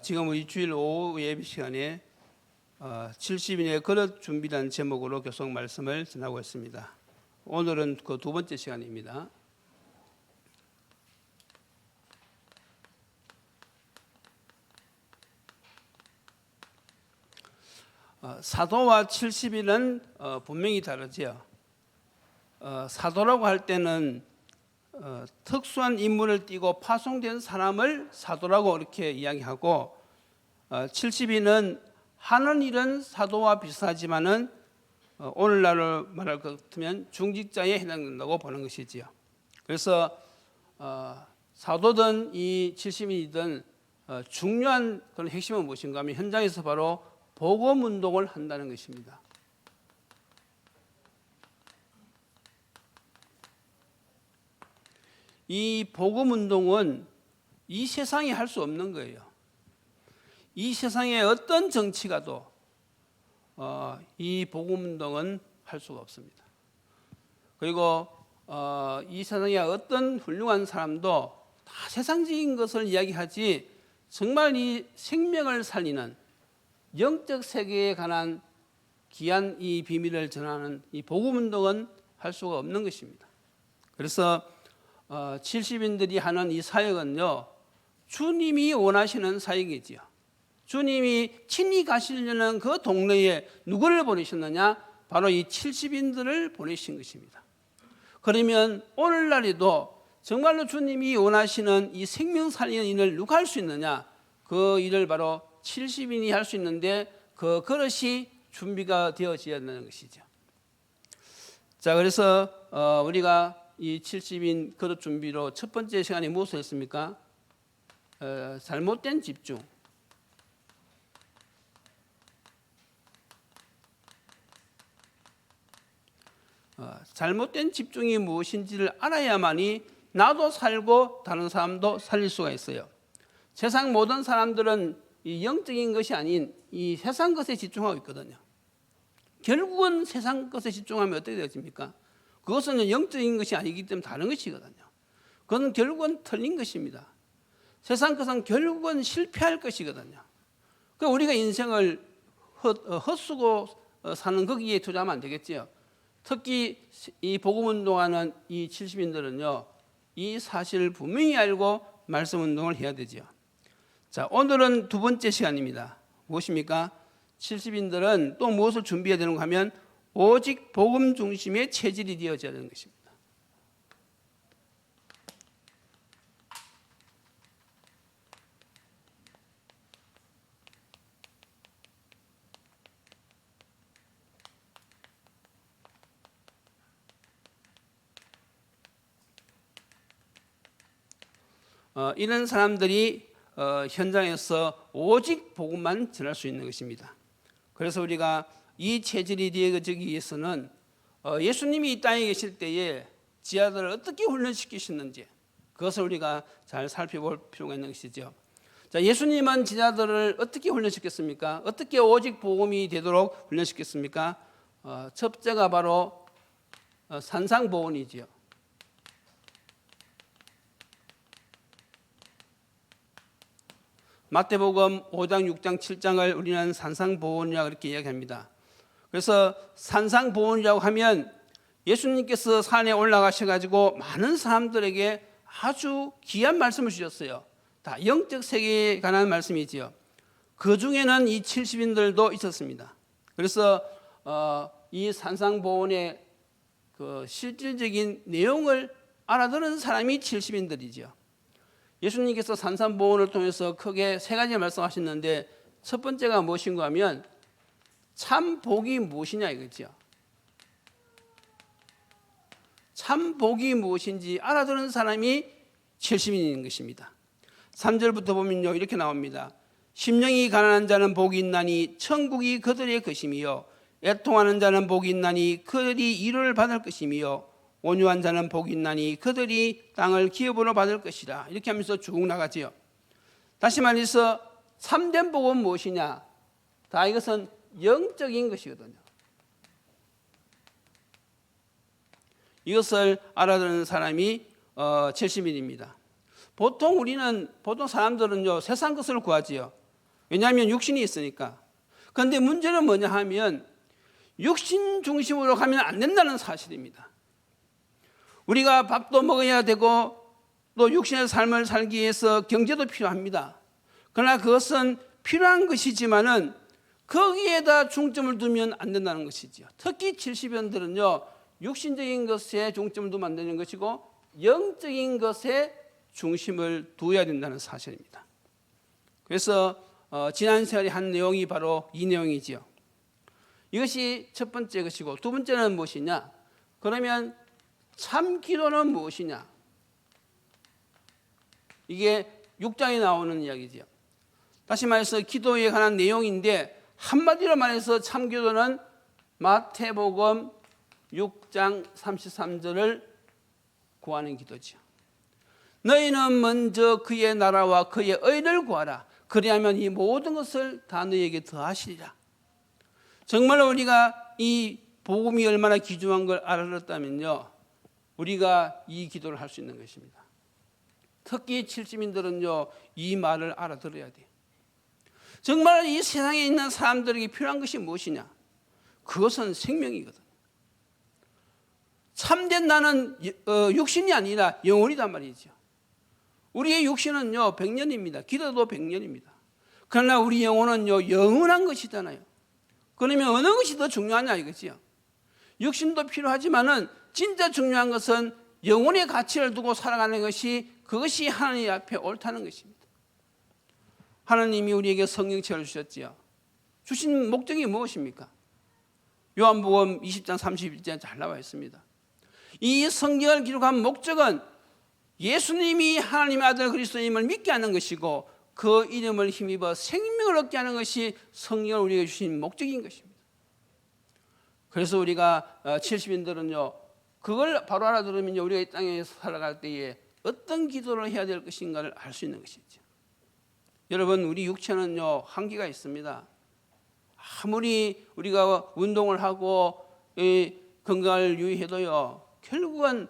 지금 우리 주일 오후 예배 시간에 70인의 그릇 준비라는 제목으로 교속 말씀을 전하고 있습니다. 오늘은 그 두 번째 시간입니다. 사도와 70인은 분명히 다르지요. 사도라고 할 때는 특수한 인물을 띠고 파송된 사람을 사도라고 이렇게 이야기하고 70인은 하는 일은 사도와 비슷하지만은 오늘날로 말할 것 같으면 중직자에 해당된다고 보는 것이지요. 그래서 사도든 이 70인이든 중요한 그런 핵심은 무엇인가 하면 현장에서 바로 복음 운동을 한다는 것입니다. 이 복음 운동은 이 세상이 할 수 없는 거예요. 이 세상에 어떤 정치가도 이 복음 운동은 할 수가 없습니다. 그리고 이 세상에 어떤 훌륭한 사람도 다 세상적인 것을 이야기하지 정말 이 생명을 살리는 영적 세계에 관한 귀한 이 비밀을 전하는 이 복음 운동은 할 수가 없는 것입니다. 그래서 70인들이 하는 이 사역은요, 주님이 원하시는 사역이지요. 주님이 친히 가시려는 그 동네에 누구를 보내셨느냐? 바로 이 70인들을 보내신 것입니다. 그러면 오늘날에도 정말로 주님이 원하시는 이 생명 살리는 일을 누가 할 수 있느냐? 그 일을 바로 70인이 할 수 있는데 그 그릇이 준비가 되어져야 하는 것이죠. 자, 그래서 우리가 이 70인 그릇 준비로 첫 번째 시간에 무엇을 했습니까? 잘못된 집중. 잘못된 집중이 무엇인지를 알아야만이 나도 살고 다른 사람도 살릴 수가 있어요. 세상 모든 사람들은 이 영적인 것이 아닌 이 세상 것에 집중하고 있거든요. 결국은 세상 것에 집중하면 어떻게 되어집니까? 그것은 영적인 것이 아니기 때문에 다른 것이거든요. 그건 결국은 틀린 것입니다. 세상 것은 결국은 실패할 것이거든요. 그러니까 우리가 인생을 헛쓰고 사는 거기에 투자하면 안 되겠지요. 특히 이 복음 운동하는 이 70인들은요, 이 사실을 분명히 알고 말씀 운동을 해야 되죠. 자, 오늘은 두 번째 시간입니다. 무엇입니까? 70인들은 또 무엇을 준비해야 되는가 하면 오직 복음 중심의 체질이 되어져야 되는 것입니다. 이런 사람들이 현장에서 오직 복음만 전할 수 있는 것입니다. 그래서 우리가 이 체질이 되어지기 위해서는 예수님이 이 땅에 계실 때에 지하들을 어떻게 훈련시키셨는지 그것을 우리가 잘 살펴볼 필요가 있는 것이죠. 자, 예수님은 지하들을 어떻게 훈련시켰습니까? 어떻게 오직 복음이 되도록 훈련시켰습니까? 첫째가 바로 산상보훈이지요. 마태복음 5장, 6장, 7장을 우리는 산상보훈이라고 이렇게 이야기합니다. 그래서 산상보훈이라고 하면 예수님께서 산에 올라가셔가지고 많은 사람들에게 아주 귀한 말씀을 주셨어요. 다 영적 세계에 관한 말씀이지요. 그 중에는 이 70인들도 있었습니다. 그래서 이 산상보훈의 그 실질적인 내용을 알아듣는 사람이 70인들이지요. 예수님께서 산상보훈을 통해서 크게 세 가지 말씀하셨는데 첫 번째가 무엇인가 하면 참 복이 무엇이냐 이거죠. 참 복이 무엇인지 알아듣는 사람이 70인인 것입니다. 3절부터 보면요, 이렇게 나옵니다. 심령이 가난한 자는 복이 있나니 천국이 그들의 것이며 애통하는 자는 복이 있나니 그들이 위로를 받을 것이며 온유한 자는 복이 있나니 그들이 땅을 기업으로 받을 것이라. 이렇게 하면서 쭉 나가지요. 다시 말해서 참된 복은 무엇이냐? 다 이것은 영적인 것이거든요. 이것을 알아듣는 사람이 70인입니다. 보통 사람들은요 세상 것을 구하지요. 왜냐하면 육신이 있으니까. 그런데 문제는 뭐냐 하면 육신 중심으로 가면 안 된다는 사실입니다. 우리가 밥도 먹어야 되고 또 육신의 삶을 살기 위해서 경제도 필요합니다. 그러나 그것은 필요한 것이지만은 거기에다 중점을 두면 안 된다는 것이죠. 특히 70년들은요 육신적인 것에 중점을 두면 안 되는 것이고 영적인 것에 중심을 두어야 된다는 사실입니다. 그래서 지난 시간에 한 내용이 바로 이 내용이지요. 이것이 첫 번째 것이고, 두 번째는 무엇이냐? 그러면 참 기도는 무엇이냐? 이게 6장에 나오는 이야기지요. 다시 말해서 기도에 관한 내용인데 한마디로 말해서 참 기도는 마태복음 6장 33절을 구하는 기도죠. 너희는 먼저 그의 나라와 그의 의를 구하라. 그리하면 이 모든 것을 다 너희에게 더하시리라. 정말로 우리가 이 복음이 얼마나 귀중한 걸 알았다면요, 우리가 이 기도를 할 수 있는 것입니다. 특히 70인들은요 이 말을 알아들어야 돼요. 정말 이 세상에 있는 사람들에게 필요한 것이 무엇이냐? 그것은 생명이거든. 참된 나는 육신이 아니라 영혼이란 말이죠. 우리의 육신은요 100년입니다. 기도도 100년입니다. 그러나 우리 영혼은요 영원한 것이잖아요. 그러면 어느 것이 더 중요하냐 이거지요. 육신도 필요하지만은 진짜 중요한 것은 영혼의 가치를 두고 살아가는 것이, 그것이 하나님 앞에 옳다는 것입니다. 하나님이 우리에게 성령체를 주셨지요. 주신 목적이 무엇입니까? 요한복음 20장 31절에 잘 나와 있습니다. 이 성경을 기록한 목적은 예수님이 하나님의 아들 그리스도임을 믿게 하는 것이고 그 이름을 힘입어 생명을 얻게 하는 것이 성령을 우리에게 주신 목적인 것입니다. 그래서 우리가 70인들은요 그걸 바로 알아들으면 우리가 이 땅에 살아갈 때에 어떤 기도를 해야 될 것인가를 알 수 있는 것이죠. 여러분, 우리 육체는요 한계가 있습니다. 아무리 우리가 운동을 하고 건강을 유의해도요 결국은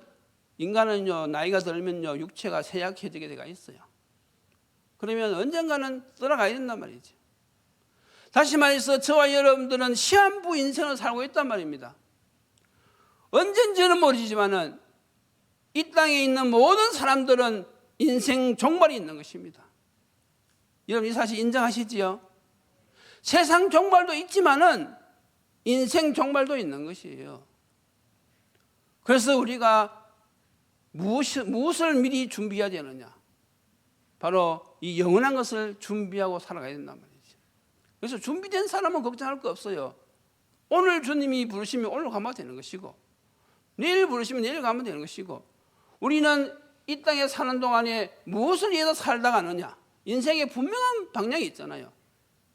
인간은요 나이가 들면요 육체가 쇠약해지게 되어 있어요. 그러면 언젠가는 떠나가야 된단 말이죠. 다시 말해서 저와 여러분들은 시한부 인생을 살고 있단 말입니다. 언젠지는 모르지만은 이 땅에 있는 모든 사람들은 인생 종말이 있는 것입니다. 여러분 이 사실 인정하시지요? 세상 종말도 있지만은 인생 종말도 있는 것이에요. 그래서 우리가 무엇을 미리 준비해야 되느냐? 바로 이 영원한 것을 준비하고 살아가야 된단 말이죠. 그래서 준비된 사람은 걱정할 거 없어요. 오늘 주님이 부르시면 오늘 가면 되는 것이고 내일 부르시면 내일 가면 되는 것이고, 우리는 이 땅에 사는 동안에 무엇을 위해서 살다 가느냐? 인생에 분명한 방향이 있잖아요.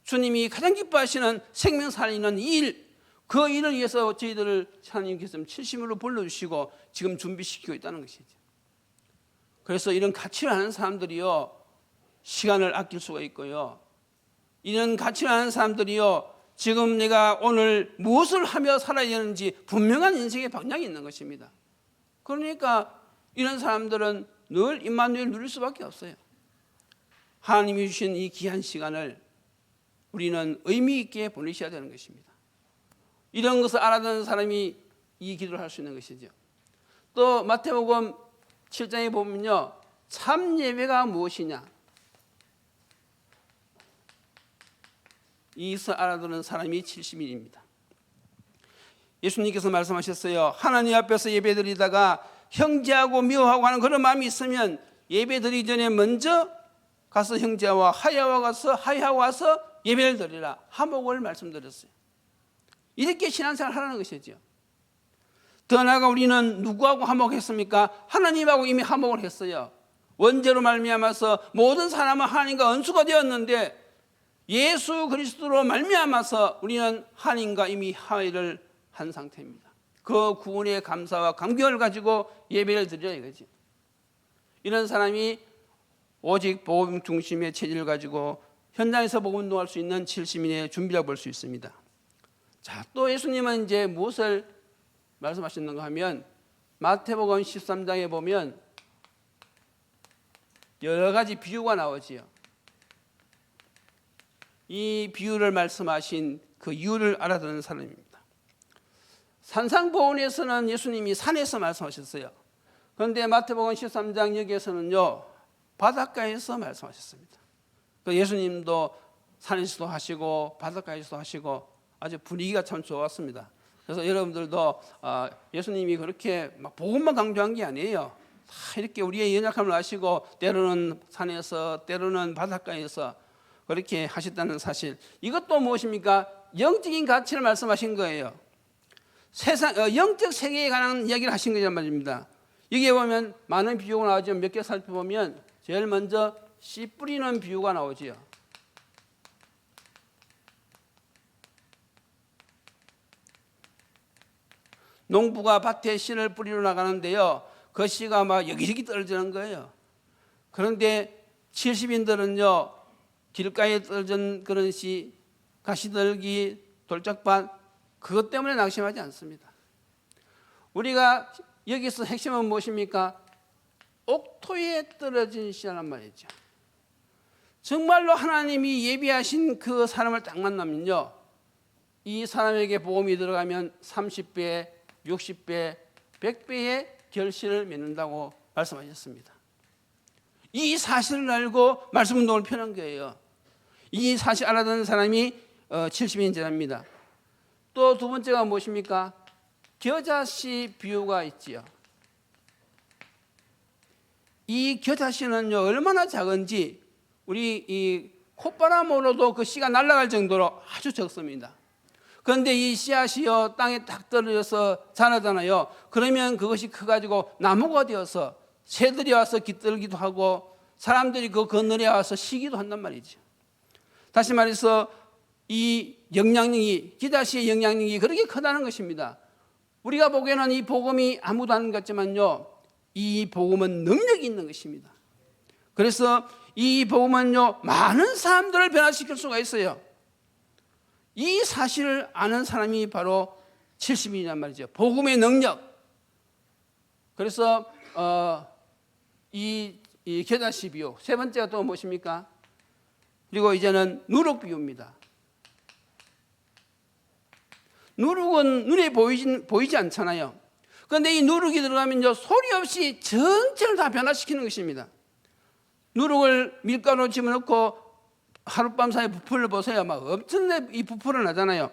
주님이 가장 기뻐하시는 생명 살리는 이 일, 그 일을 위해서 저희들을 하나님께서 70일로 불러주시고 지금 준비시키고 있다는 것이죠. 그래서 이런 가치를 아는 사람들이요 시간을 아낄 수가 있고요, 이런 가치를 아는 사람들이요 지금 내가 오늘 무엇을 하며 살아야 되는지 분명한 인생의 방향이 있는 것입니다. 그러니까 이런 사람들은 늘 임마누엘 누릴 수밖에 없어요. 하나님이 주신 이 귀한 시간을 우리는 의미 있게 보내셔야 되는 것입니다. 이런 것을 알아듣는 사람이 이 기도를 할 수 있는 것이죠. 또 마태복음 7장에 보면요 참 예배가 무엇이냐, 이것을 알아듣는 사람이 70인입니다. 예수님께서 말씀하셨어요. 하나님 앞에서 예배드리다가 형제하고 미워하고 하는 그런 마음이 있으면 예배드리기 전에 먼저 가서 형제와 하야하고 와서 예배를 드리라. 화목을 말씀드렸어요. 이렇게 신앙생활을 하라는 것이죠. 더 나아가 우리는 누구하고 화목했습니까? 하나님하고 이미 화목을 했어요. 원죄로 말미암아서 모든 사람은 하나님과 언수가 되었는데 예수 그리스도로 말미암아서 우리는 하나님과 이미 화해를 한 상태입니다. 그 구원의 감사와 감격을 가지고 예배를 드려야 이거지. 이런 사람이 오직 복음 중심의 체질을 가지고 현장에서 복음 운동할 수 있는 70인의 준비라고 볼 수 있습니다. 자, 또 예수님은 이제 무엇을 말씀하셨는가 하면 마태복음 13장에 보면 여러 가지 비유가 나오지요. 이 비유를 말씀하신 그 이유를 알아듣는 사람입니다. 산상보훈에서는 예수님이 산에서 말씀하셨어요. 그런데 마태복음 13장 여기에서는요, 바닷가에서 말씀하셨습니다. 그 예수님도 산에서도 하시고 바닷가에서도 하시고 아주 분위기가 참 좋았습니다. 그래서 여러분들도 예수님이 그렇게 막 복음만 강조한 게 아니에요. 다 이렇게 우리의 연약함을 아시고 때로는 산에서 때로는 바닷가에서 그렇게 하셨다는 사실. 이것도 무엇입니까? 영적인 가치를 말씀하신 거예요. 영적 세계에 관한 이야기를 하신 거란 말입니다. 여기에 보면 많은 비유가 나오죠. 몇 개 살펴보면 제일 먼저 씨 뿌리는 비유가 나오지요. 농부가 밭에 씨를 뿌리러 나가는데요, 그 씨가 막 여기저기 떨어지는 거예요. 그런데 70인들은요 길가에 떨어진 그런 씨, 가시떨기, 돌짝밭, 그것 때문에 낙심하지 않습니다. 우리가 여기서 핵심은 무엇입니까? 옥토에 떨어진 씨란 말이죠. 정말로 하나님이 예비하신 그 사람을 딱 만나면요, 이 사람에게 복음이 들어가면 30배, 60배, 100배의 결실을 맺는다고 말씀하셨습니다. 이 사실을 알고 말씀 운동을 펴는 거예요. 이 사실 알아듣는 사람이 70인제랍니다. 또 두 번째가 무엇입니까? 겨자씨 비유가 있지요. 이 겨자씨는요 얼마나 작은지 우리 이 콧바람으로도 그 씨가 날아갈 정도로 아주 적습니다. 그런데 이 씨앗이요 땅에 딱 떨어져서 자라잖아요. 그러면 그것이 커가지고 나무가 되어서 새들이 와서 깃들기도 하고 사람들이 그 그늘에 와서 쉬기도 한단 말이죠. 다시 말해서 이 영향력이, 겨자씨의 영향력이 그렇게 크다는 것입니다. 우리가 보기에는 이 복음이 아무도 안 같지만요, 이 복음은 능력이 있는 것입니다. 그래서 이 복음은요 많은 사람들을 변화시킬 수가 있어요. 이 사실을 아는 사람이 바로 70인이란 말이죠. 복음의 능력. 그래서 이 겨자씨 비유. 세 번째가 또 무엇입니까? 그리고 이제는 누룩 비유입니다. 누룩은 눈에 보이지 않잖아요. 그런데 이 누룩이 들어가면요 소리 없이 전체를 다 변화시키는 것입니다. 누룩을 밀가루로 집어넣고 하룻밤 사이에 부풀을 보세요. 막 엄청나게 이 부풀어 나잖아요.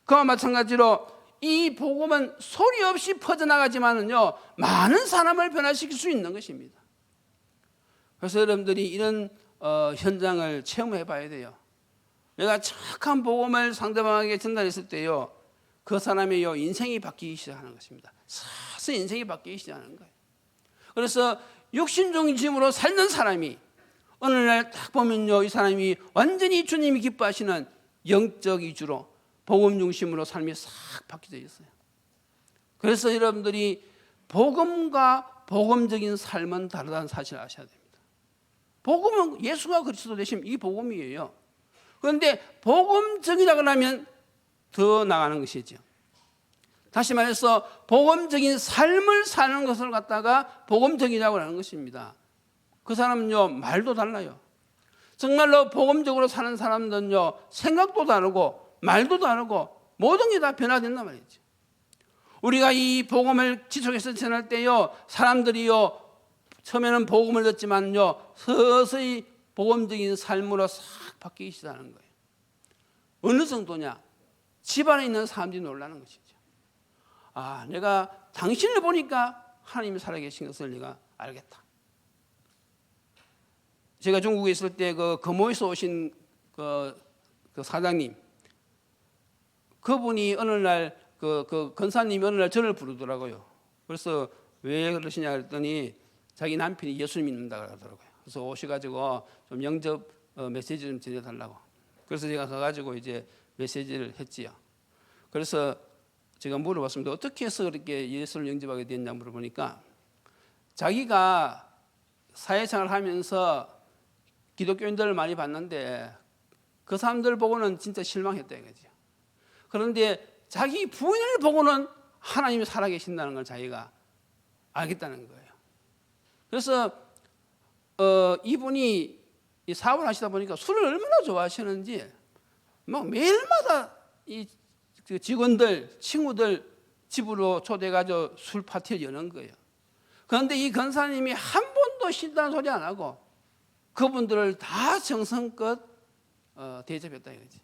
그와 마찬가지로 이 복음은 소리 없이 퍼져나가지만은요 많은 사람을 변화시킬 수 있는 것입니다. 그래서 여러분들이 이런 현장을 체험해 봐야 돼요. 내가 착한 복음을 상대방에게 전달했을 때요, 그 사람의 인생이 바뀌기 시작하는 것입니다. 서서히 인생이 바뀌기 시작하는 거예요. 그래서 육신적인 짐으로 살던 사람이 어느 날 딱 보면요, 이 사람이 완전히 주님이 기뻐하시는 영적 위주로 복음 중심으로 삶이 싹 바뀌어져 있어요. 그래서 여러분들이 복음과 복음적인 삶은 다르다는 사실을 아셔야 됩니다. 복음은 예수가 그리스도 되심, 이 복음이에요. 그런데 복음적이라고 하면 더 나가는 것이죠. 다시 말해서 복음적인 삶을 사는 것을 갖다가 복음적이라고 하는 것입니다. 그 사람은요 말도 달라요. 정말로 복음적으로 사는 사람들은요 생각도 다르고 말도 다르고 모든 게 다 변화된단 말이죠. 우리가 이 복음을 지속해서 전할 때요 사람들이요 처음에는 복음을 듣지만요 서서히 복음적인 삶으로 싹 바뀌기 시작하는 거예요. 어느 정도냐? 집안에 있는 사람들이 놀라는 것이죠. 아, 내가 당신을 보니까 하나님이 살아계신 것을 내가 알겠다. 제가 중국에 있을 때 그 거모에서 오신 그 사장님, 그분이 어느 날 그 권사님이 어느 날 저를 부르더라고요. 그래서 왜 그러시냐 했더니 자기 남편이 예수 믿는다 그러더라고요. 그래서 오셔가지고 좀 영접 메시지 좀 전해달라고. 그래서 제가 가가지고 이제 메시지를 했지요. 그래서 제가 물어봤습니다. 어떻게 해서 그렇게 예수를 영접하게 됐냐 물어보니까 자기가 사회생활을 하면서 기독교인들을 많이 봤는데 그 사람들 보고는 진짜 실망했다 이거죠. 그런데 자기 부인을 보고는 하나님이 살아계신다는 걸 자기가 알겠다는 거예요. 그래서 이분이 이 사업을 하시다 보니까 술을 얼마나 좋아하시는지 막 매일마다 이 직원들, 친구들 집으로 초대해가지고 술 파티를 여는 거예요. 그런데 이 권사님이 한 번도 싫다는 소리 안 하고 그분들을 다 정성껏 대접했다 이거지.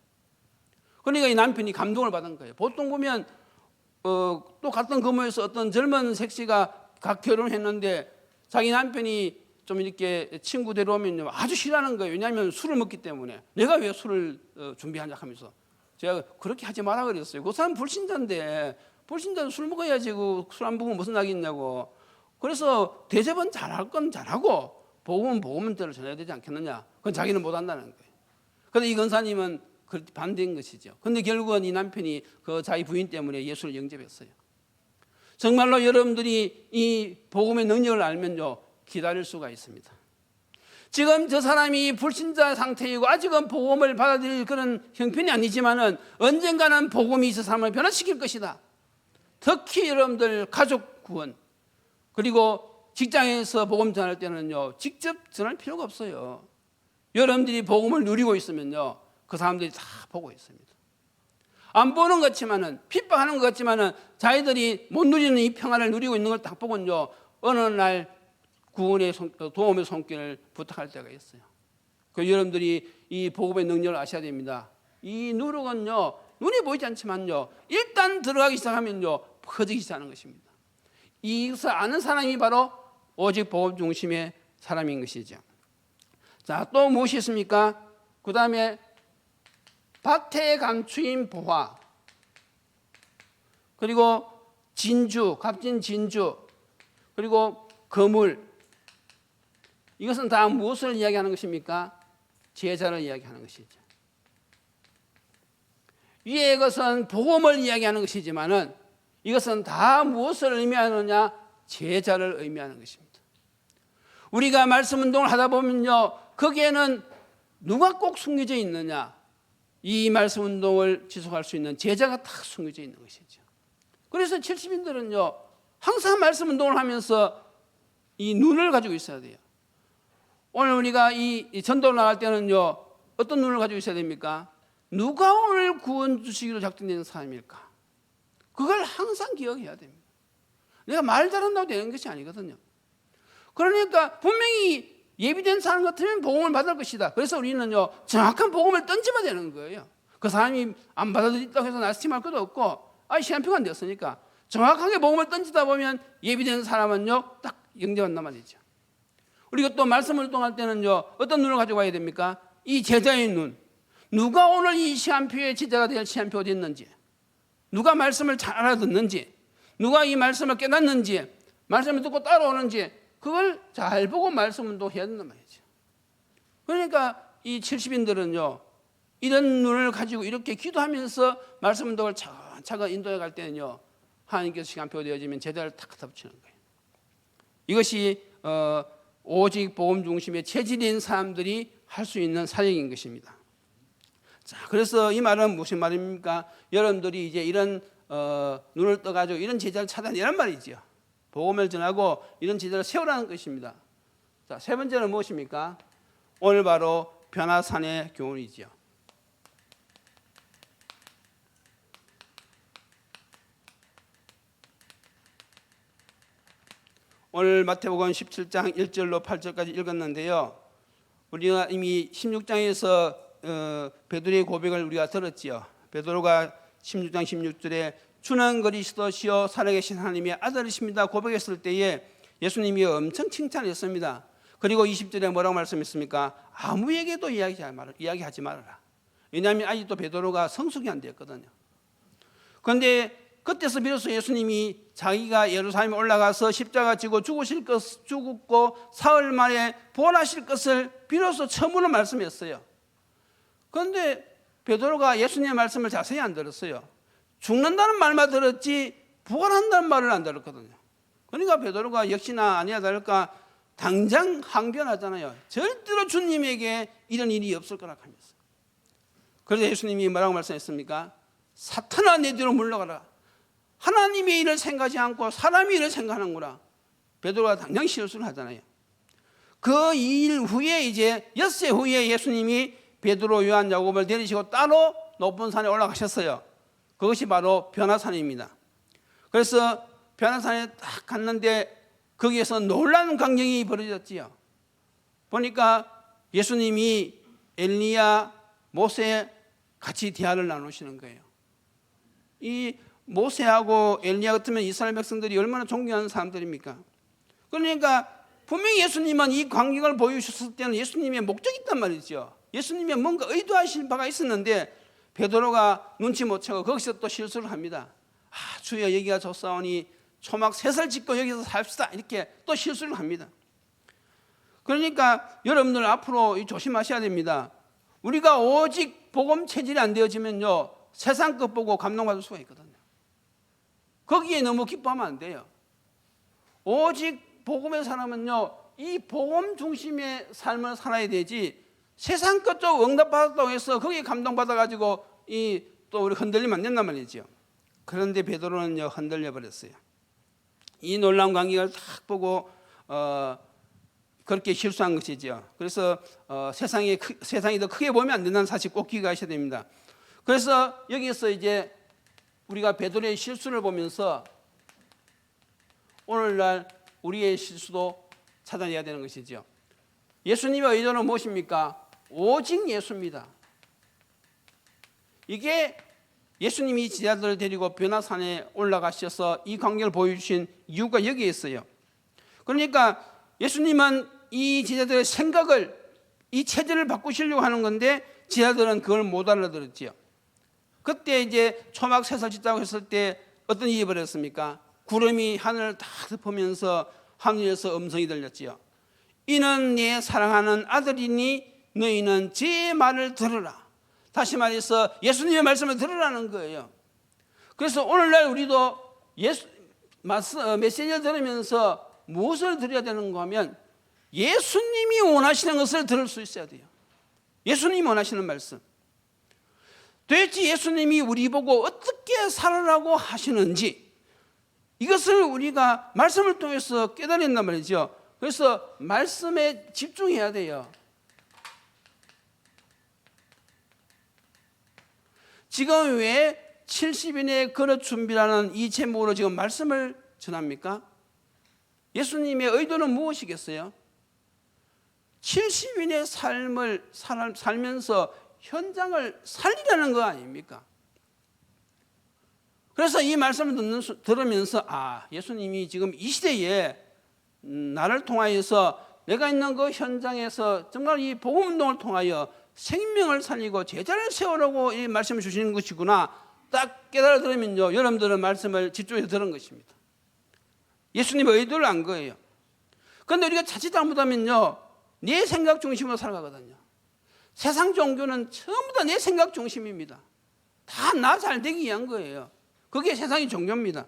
그러니까 이 남편이 감동을 받은 거예요. 보통 보면 또 같은 건물에서 어떤 젊은 색시가 각 결혼했는데 자기 남편이 좀 이렇게 친구 데려오면 아주 싫어하는 거예요. 왜냐하면 술을 먹기 때문에. 내가 왜 술을 준비하냐 하면서. 제가 그렇게 하지 마라 그랬어요. 그 사람 불신자인데 불신자는 술 먹어야지 술 안 먹으면 무슨 낙이 있냐고. 그래서 대접은 잘할 건 잘하고 복음은 복음대로 전해야 되지 않겠느냐. 그건 자기는 못한다는 거예요. 그런데 이 권사님은 반대인 것이죠. 그런데 결국은 이 남편이 그 자기 부인 때문에 예수를 영접했어요. 정말로 여러분들이 이 복음의 능력을 알면요 기다릴 수가 있습니다. 지금 저 사람이 불신자 상태이고 아직은 복음을 받아들일 그런 형편이 아니지만은 언젠가는 복음이 저 사람을 변화시킬 것이다. 특히 여러분들 가족 구원 그리고 직장에서 복음 전할 때는요 직접 전할 필요가 없어요. 여러분들이 복음을 누리고 있으면요 그 사람들이 다 보고 있습니다. 안 보는 것 같지만은 핍박하는 것 같지만은 자기들이 못 누리는 이 평화를 누리고 있는 걸 딱 보고는요 어느 날 구원의 도움의 손길을 부탁할 때가 있어요. 그 여러분들이 이 복음의 능력을 아셔야 됩니다. 이 누룩은요 눈이 보이지 않지만요 일단 들어가기 시작하면요 퍼지기 시작하는 것입니다. 이것을 아는 사람이 바로 오직 복음 중심의 사람인 것이죠. 자, 또 무엇이 있습니까? 그 다음에 박태에 감추인 보화, 그리고 진주, 값진 진주, 그리고 거물. 이것은 다 무엇을 이야기하는 것입니까? 제자를 이야기하는 것이죠. 위의 것은 복음을 이야기하는 것이지만은 이것은 다 무엇을 의미하느냐? 제자를 의미하는 것입니다. 우리가 말씀 운동을 하다 보면요, 거기에는 누가 꼭 숨겨져 있느냐? 이 말씀 운동을 지속할 수 있는 제자가 딱 숨겨져 있는 것이죠. 그래서 70인들은요, 항상 말씀 운동을 하면서 이 눈을 가지고 있어야 돼요. 오늘 우리가 이 전도를 나갈 때는요, 어떤 눈을 가지고 있어야 됩니까? 누가 오늘 구원 주시기로 작정된 사람일까? 그걸 항상 기억해야 됩니다. 내가 말 잘한다고 되는 것이 아니거든요. 그러니까 분명히 예비된 사람 같으면 복음을 받을 것이다. 그래서 우리는요 정확한 복음을 던지면 되는 거예요. 그 사람이 안 받아들였다고 해서 나스팀할 것도 없고 시간표가 안 되었으니까 정확하게 복음을 던지다 보면 예비된 사람은요 딱 영접한단 말이죠. 우리가 또 말씀을 운동할 때는요 어떤 눈을 가지고 와야 됩니까? 이 제자의 눈. 누가 오늘 이 시간표에 제자가 될 시간표가 됐는지, 누가 말씀을 잘 알아듣는지, 누가 이 말씀을 깨닫는지, 말씀을 듣고 따라오는지 그걸 잘 보고 말씀 운동해야 된단 말이죠. 그러니까 이 70인들은요 이런 눈을 가지고 이렇게 기도하면서 말씀 운동을 차근차근 인도해 갈 때는요 하나님께서 시간표가 되어지면 제자를 탁 덮치는 거예요. 이것이 오직 복음 중심의 체질인 사람들이 할 수 있는 사역인 것입니다. 자, 그래서 이 말은 무슨 말입니까? 여러분들이 이제 이런 눈을 떠가지고 이런 제자를 찾아내란 말이죠. 복음을 전하고 이런 제자를 세우라는 것입니다. 자, 세 번째는 무엇입니까? 오늘 바로 변화산의 교훈이죠. 오늘 마태복음 17장 1절로 8절까지 읽었는데요. 우리가 이미 16장에서 베드로의 고백을 우리가 들었지요. 베드로가 16장 16절에 주는 그리스도시요 살아계신 하나님의 아들이십니다 고백했을 때에 예수님이 엄청 칭찬했습니다. 그리고 20절에 뭐라고 말씀했습니까? 아무에게도 이야기하지 말아라. 왜냐하면 아직도 베드로가 성숙이 안 되었거든요. 그런데 그때서 비로소 예수님이 자기가 예루살렘에 올라가서 십자가 지고 죽고 사흘 만에 부활하실 것을 비로소 처음으로 말씀했어요. 그런데 베드로가 예수님의 말씀을 자세히 안 들었어요. 죽는다는 말만 들었지 부활한다는 말을 안 들었거든요. 그러니까 베드로가 역시나 아니야 다를까 당장 항변하잖아요. 절대로 주님에게 이런 일이 없을 거라 하면서. 그래서 예수님이 뭐라고 말씀했습니까? 사탄아 내 뒤로 물러가라. 하나님의 일을 생각하지 않고 사람의 일을 생각하는구나. 베드로가 당장 실수를 하잖아요. 그 2일 후에 이제 엿새 후에 예수님이 베드로, 요한, 야고보를 데리시고 따로 높은 산에 올라가셨어요. 그것이 바로 변화산입니다. 그래서 변화산에 딱 갔는데 거기에서 놀라운 광경이 벌어졌지요. 보니까 예수님이 엘리야, 모세 같이 대화를 나누시는 거예요. 이 모세하고 엘리야 같으면 이스라엘 백성들이 얼마나 존경하는 사람들입니까? 그러니까 분명히 예수님은 이 광경을 보여주셨을 때는 예수님의 목적이 있단 말이죠. 예수님이 뭔가 의도하실 바가 있었는데 베드로가 눈치 못 채고 거기서 또 실수를 합니다. 주여 여기가 좋사오니 초막 셋을 짓고 여기서 삽시다, 이렇게 또 실수를 합니다. 그러니까 여러분들 앞으로 조심하셔야 됩니다. 우리가 오직 복음 체질이 안 되어지면요, 세상 것 보고 감동받을 수가 있거든요. 거기에 너무 기뻐하면 안 돼요. 오직 복음의 사람은요, 이 복음 중심의 삶을 살아야 되지, 세상 것 쪽 응답받았다고 해서 거기에 감동받아가지고 또 우리 흔들리면 안 된단 말이죠. 그런데 베드로는요, 흔들려 버렸어요. 이 놀라운 광경을 딱 보고 그렇게 실수한 것이죠. 그래서 세상이 더 크게 보면 안 된다는 사실 꼭 기억하셔야 됩니다. 그래서 여기서 이제 우리가 베드로의 실수를 보면서 오늘날 우리의 실수도 찾아내야 되는 것이죠. 예수님의 의도는 무엇입니까? 오직 예수입니다. 이게 예수님이 제자들을 데리고 변화산에 올라가셔서 이 광경을 보여주신 이유가 여기에 있어요. 그러니까 예수님은 이 제자들의 생각을, 이 체질을 바꾸시려고 하는 건데 제자들은 그걸 못 알아들었지요. 그때 이제 초막 셋을 짓자고 했을 때 어떤 일이 벌어졌습니까? 구름이 하늘을 다 덮으면서 하늘에서 음성이 들렸지요. 이는 내 사랑하는 아들이니 너희는 제 말을 들으라. 다시 말해서 예수님의 말씀을 들으라는 거예요. 그래서 오늘날 우리도 메시지를 들으면서 무엇을 들어야 되는가 하면 예수님이 원하시는 것을 들을 수 있어야 돼요. 예수님이 원하시는 말씀. 도대체 예수님이 우리 보고 어떻게 살아라고 하시는지 이것을 우리가 말씀을 통해서 깨달는단 말이죠. 그래서 말씀에 집중해야 돼요. 지금 왜 70인의 거룩 준비라는 이 제목으로 지금 말씀을 전합니까? 예수님의 의도는 무엇이겠어요? 70인의 삶을 살면서 현장을 살리라는 거 아닙니까? 그래서 이 말씀을 들으면서 예수님이 지금 이 시대에 나를 통하여서 내가 있는 그 현장에서 정말 이 복음운동을 통하여 생명을 살리고 제자를 세우라고 이 말씀을 주시는 것이구나 딱 깨달아 들으면요, 여러분들은 말씀을 집중해서 들은 것입니다. 예수님의 의도를 안 거예요. 그런데 우리가 자칫 잘못하면요, 내 생각 중심으로 살아가거든요. 세상 종교는 전부 다 내 생각 중심입니다. 다 나 잘 되기 위한 거예요. 그게 세상의 종교입니다.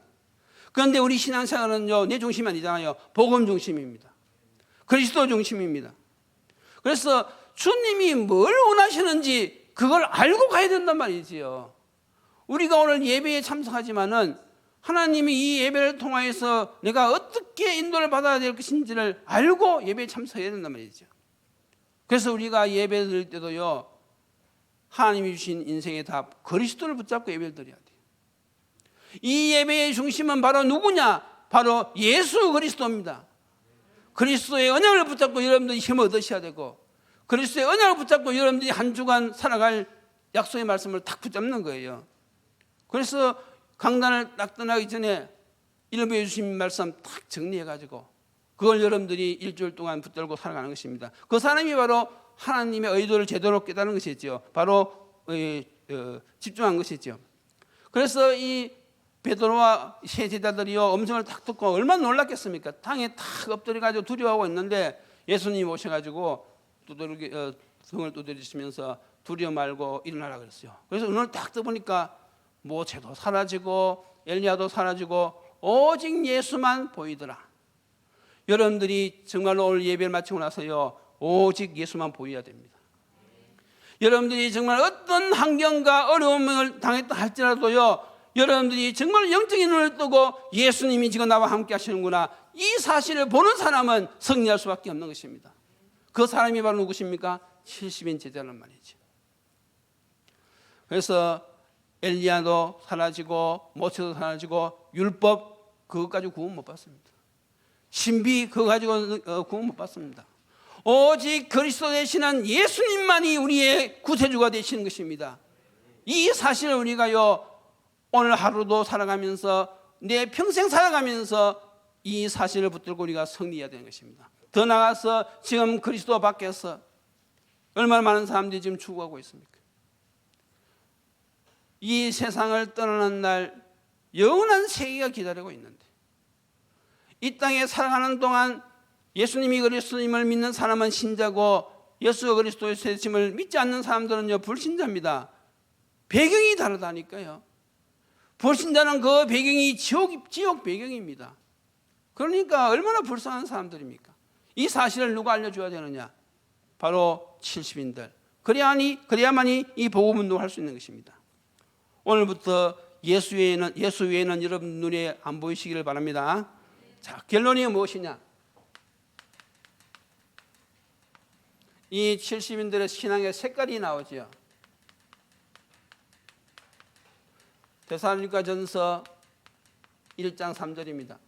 그런데 우리 신앙생활은요, 내 중심이 아니잖아요. 복음 중심입니다. 그리스도 중심입니다. 그래서 주님이 뭘 원하시는지 그걸 알고 가야 된단 말이지요. 우리가 오늘 예배에 참석하지만은 하나님이 이 예배를 통하여서 내가 어떻게 인도를 받아야 될 것인지를 알고 예배에 참석해야 된단 말이죠. 그래서 우리가 예배 드릴 때도요, 하나님이 주신 인생의 답 그리스도를 붙잡고 예배를 드려야 돼요. 이 예배의 중심은 바로 누구냐? 바로 예수 그리스도입니다. 그리스도의 언약을 붙잡고 여러분들이 힘을 얻으셔야 되고, 그리스도의 언약을 붙잡고 여러분들이 한 주간 살아갈 약속의 말씀을 딱 붙잡는 거예요. 그래서 강단을 딱 떠나기 전에 일부에 주신 말씀 딱 정리해가지고 그걸 여러분들이 일주일 동안 붙들고 살아가는 것입니다. 그 사람이 바로 하나님의 의도를 제대로 깨달은 것이죠. 바로 집중한 것이죠. 그래서 이 베드로와 세 제자들이요, 음성을 딱 듣고 얼마나 놀랐겠습니까? 땅에 탁 엎드려가지고 두려워하고 있는데 예수님이 오셔가지고 등을 두드리시면서 두려워 말고 일어나라 그랬어요. 그래서 눈을 딱 떠보니까 모세도 사라지고 엘리야도 사라지고 오직 예수만 보이더라. 여러분들이 정말로 오늘 예배를 마치고 나서요, 오직 예수만 보여야 됩니다. 여러분들이 정말 어떤 환경과 어려움을 당했다 할지라도요, 여러분들이 정말 영적인 눈을 뜨고 예수님이 지금 나와 함께 하시는구나, 이 사실을 보는 사람은 승리할 수밖에 없는 것입니다. 그 사람이 바로 누구십니까? 70인 제자란 말이죠. 그래서 엘리야도 사라지고 모세도 사라지고 율법 그것 가지고 구원 못 받습니다. 신비 그거 가지고 구원 못 받습니다. 오직 그리스도 되시는 예수님만이 우리의 구세주가 되시는 것입니다. 이 사실을 우리가요 오늘 하루도 살아가면서 내 평생 살아가면서 이 사실을 붙들고 우리가 승리해야 되는 것입니다. 더 나아가서 지금 그리스도 밖에서 얼마나 많은 사람들이 지금 죽어가고 있습니까? 이 세상을 떠나는 날 영원한 세계가 기다리고 있는데 이 땅에 살아가는 동안 예수님이 그리스도님을 믿는 사람은 신자고 예수 그리스도의 되심을 믿지 않는 사람들은요 불신자입니다. 배경이 다르다니까요. 불신자는 그 배경이 지옥 배경입니다. 그러니까 얼마나 불쌍한 사람들입니까? 이 사실을 누가 알려줘야 되느냐? 바로 70인들. 그래야만이 이 복음 운동을 할 수 있는 것입니다. 오늘부터 예수 외에는 여러분 눈에 안 보이시기를 바랍니다. 자, 결론이 무엇이냐? 이 70인들의 신앙의 색깔이 나오죠. 데살로니가전서 1장 3절입니다.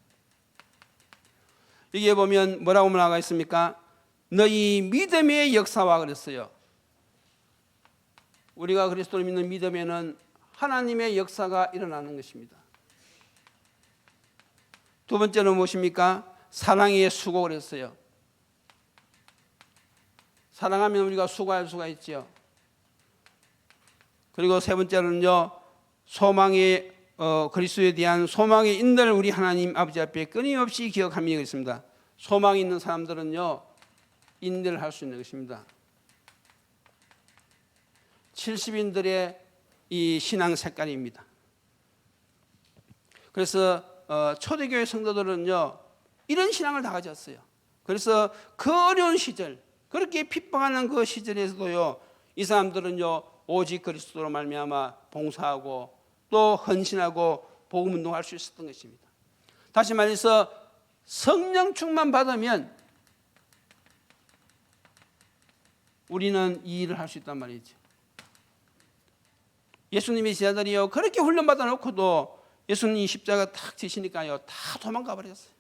여기에 보면 뭐라고 나와 있습니까? 너희 믿음의 역사와 그랬어요. 우리가 그리스도를 믿는 믿음에는 하나님의 역사가 일어나는 것입니다. 두 번째는 무엇입니까? 사랑의 수고 그랬어요. 사랑하면 우리가 수고할 수가 있죠. 그리고 세 번째는요, 소망의 그리스도에 대한 소망의 인들 우리 하나님 아버지 앞에 끊임없이 기억하며 있습니다. 소망이 있는 사람들은요, 인들을 할 수 있는 것입니다. 70인들의 이 신앙 색깔입니다. 그래서 초대교회 성도들은요, 이런 신앙을 다 가졌어요. 그래서 그 어려운 시절, 그렇게 핍박하는 그 시절에서도요, 이 사람들은요, 오직 그리스도로 말미암아 봉사하고 또 헌신하고 복음 운동할 수 있었던 것입니다. 다시 말해서 성령 충만 받으면 우리는 이 일을 할 수 있단 말이죠. 예수님의 제자들이요 그렇게 훈련받아 놓고도 예수님이 십자가 탁 지시니까요 다 도망가 버렸어요.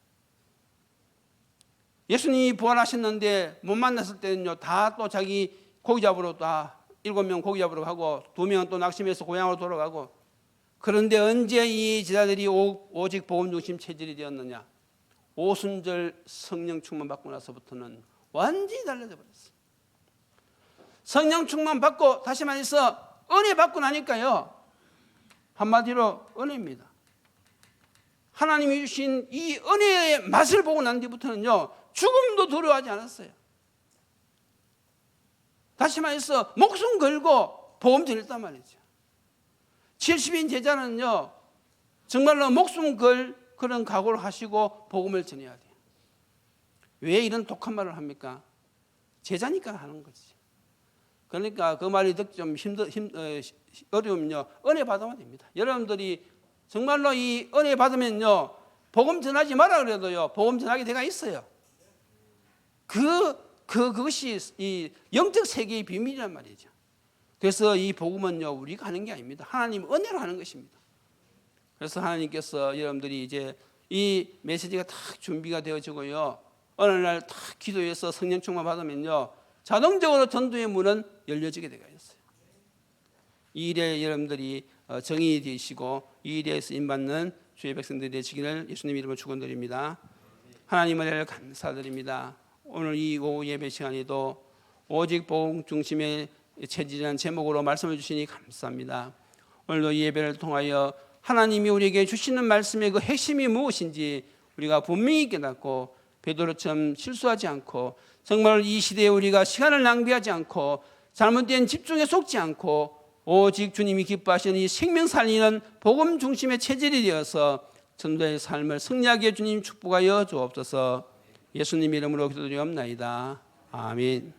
예수님이 부활하셨는데 못 만났을 때는요 다 또 자기 고기 잡으러 다 7명 고기 잡으러 가고 2명은 또 낙심해서 고향으로 돌아가고. 그런데 언제 이 제자들이 오직 복음 중심 체질이 되었느냐? 오순절 성령 충만 받고 나서부터는 완전히 달라져 버렸어요. 성령 충만 받고 다시 말해서 은혜 받고 나니까요 한마디로 은혜입니다. 하나님이 주신 이 은혜의 맛을 보고 난 뒤부터는요 죽음도 두려워하지 않았어요. 다시 말해서 목숨 걸고 복음 전했단 말이죠. 70인 제자는요 정말로 목숨 걸 그런 각오를 하시고 복음을 전해야 돼요. 왜 이런 독한 말을 합니까? 제자니까 하는 거지. 그러니까 그 말이 듣기 좀 어려우면요 은혜 받으면 됩니다. 여러분들이 정말로 이 은혜 받으면요 복음 전하지 마라 그래도요 복음 전하게 돼가 있어요. 그것이 이 영적 세계의 비밀이란 말이죠. 그래서 이 복음은요 우리가 하는 게 아닙니다. 하나님 은혜로 하는 것입니다. 그래서 하나님께서 여러분들이 이제 이 메시지가 딱 준비가 되어지고요 어느 날 딱 기도해서 성령 충만 받으면요 자동적으로 전도의 문은 열려지게 되어 있어요. 이 일에 여러분들이 정의 되시고 이 일에 쓰임받는 주의 백성들이 되시기를 예수님 이름으로 축원드립니다. 하나님 은혜를 감사드립니다. 오늘 이 오후 예배 시간에도 오직 복음 중심의 체질이라는 제목으로 말씀을 주시니 감사합니다. 오늘도 이 예배를 통하여 하나님이 우리에게 주시는 말씀의 그 핵심이 무엇인지 우리가 분명히 깨닫고 베드로처럼 실수하지 않고 정말 이 시대에 우리가 시간을 낭비하지 않고 잘못된 집중에 속지 않고 오직 주님이 기뻐하시는 이 생명 살리는 복음 중심의 체질이 되어서 전도의 삶을 승리하게 주님 축복하여 주옵소서. 예수님 이름으로 기도드리옵나이다. 아멘.